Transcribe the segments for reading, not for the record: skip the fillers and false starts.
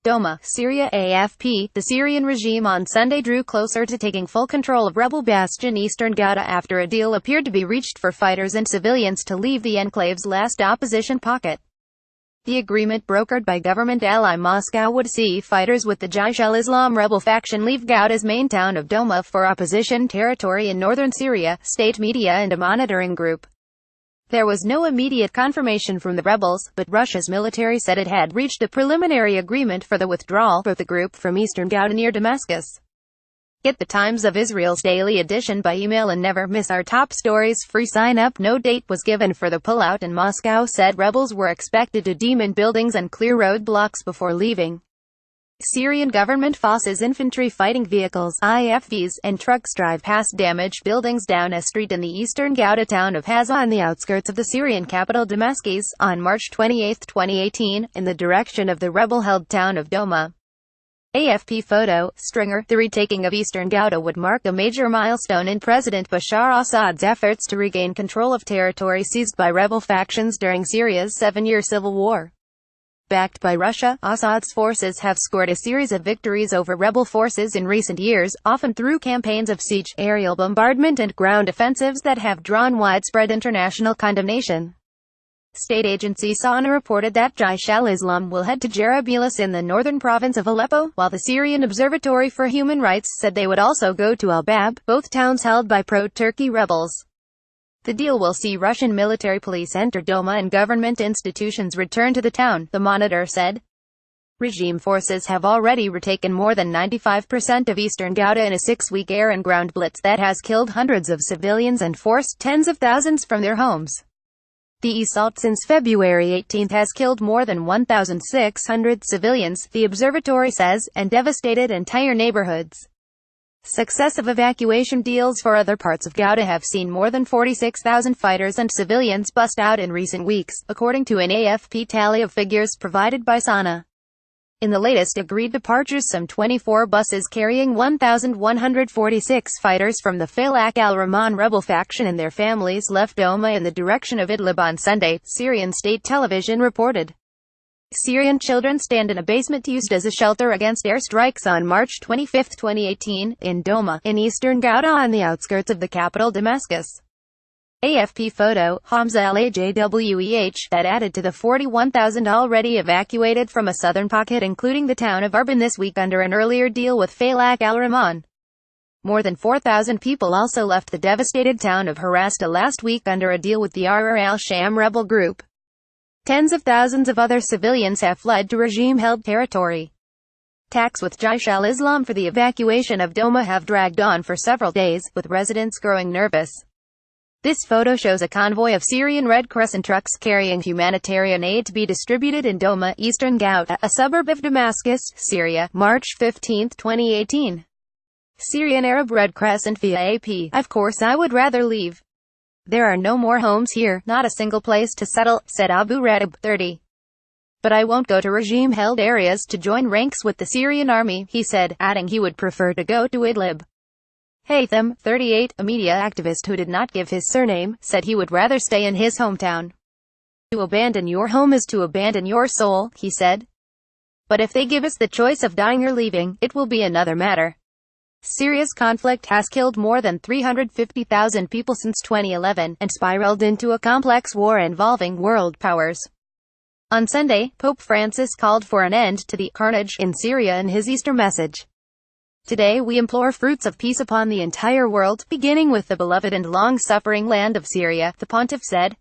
Douma, Syria. AFP. The Syrian regime on Sunday drew closer to taking full control of rebel bastion eastern Ghouta after a deal appeared to be reached for fighters and civilians to leave the enclave's last opposition pocket. The agreement, brokered by government ally Moscow, would see fighters with the Jaish al-Islam rebel faction leave Ghouta's main town of Douma for opposition territory in northern Syria, state media and a monitoring group. There was no immediate confirmation from the rebels, but Russia's military said it had reached a preliminary agreement for the withdrawal of the group from eastern Ghouta near Damascus. Get the Times of Israel's daily edition by email and never miss our top stories. Free sign-up. No date was given for the pullout, and Moscow said rebels were expected to demine buildings and clear roadblocks before leaving. Syrian government forces infantry fighting vehicles (IFVs) and trucks drive past damaged buildings down a street in the eastern Ghouta town of Hazza on the outskirts of the Syrian capital Damascus, on March 28, 2018, in the direction of the rebel-held town of Douma. AFP photo. Stringer. The retaking of eastern Ghouta would mark a major milestone in President Bashar Assad's efforts to regain control of territory seized by rebel factions during Syria's 7-year civil war. Backed by Russia, Assad's forces have scored a series of victories over rebel forces in recent years, often through campaigns of siege, aerial bombardment and ground offensives that have drawn widespread international condemnation. State agency SANA reported that Jaish al-Islam will head to Jarablus in the northern province of Aleppo, while the Syrian Observatory for Human Rights said they would also go to Al-Bab, both towns held by pro-Turkey rebels. The deal will see Russian military police enter Douma and government institutions return to the town, the Monitor said. Regime forces have already retaken more than 95% of eastern Ghouta in a 6-week air and ground blitz that has killed hundreds of civilians and forced tens of thousands from their homes. The assault since February 18 has killed more than 1,600 civilians, the observatory says, and devastated entire neighborhoods. Successive evacuation deals for other parts of Ghouta have seen more than 46,000 fighters and civilians bust out in recent weeks, according to an AFP tally of figures provided by SANA. In the latest agreed departures, some 24 buses carrying 1,146 fighters from the Falak al-Rahman rebel faction and their families left Douma in the direction of Idlib on Sunday, Syrian state television reported. Syrian children stand in a basement used as a shelter against airstrikes on March 25, 2018, in Douma, in eastern Ghouta on the outskirts of the capital Damascus. AFP photo. Hamza Lajweh, that added to the 41,000 already evacuated from a southern pocket including the town of Arban this week under an earlier deal with Falak al-Rahman. More than 4,000 people also left the devastated town of Harasta last week under a deal with the Ahrar al-Sham rebel group. Tens of thousands of other civilians have fled to regime-held territory. Talks with Jaish al-Islam for the evacuation of Douma have dragged on for several days, with residents growing nervous. This photo shows a convoy of Syrian Red Crescent trucks carrying humanitarian aid to be distributed in Douma, eastern Ghouta, a suburb of Damascus, Syria, March 15, 2018. Syrian Arab Red Crescent via AP. Of course I would rather leave. There are no more homes here, not a single place to settle, said Abu Radib, 30. But I won't go to regime-held areas to join ranks with the Syrian army, he said, adding he would prefer to go to Idlib. Haytham, 38, a media activist who did not give his surname, said he would rather stay in his hometown. To abandon your home is to abandon your soul, he said. But if they give us the choice of dying or leaving, it will be another matter. Syria's conflict has killed more than 350,000 people since 2011, and spiraled into a complex war involving world powers. On Sunday, Pope Francis called for an end to the carnage in Syria in his Easter message. Today we implore fruits of peace upon the entire world, beginning with the beloved and long-suffering land of Syria, the pontiff said.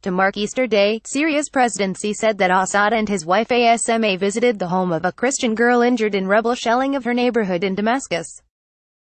To mark Easter Day, Syria's presidency said that Assad and his wife Asma visited the home of a Christian girl injured in rebel shelling of her neighborhood in Damascus.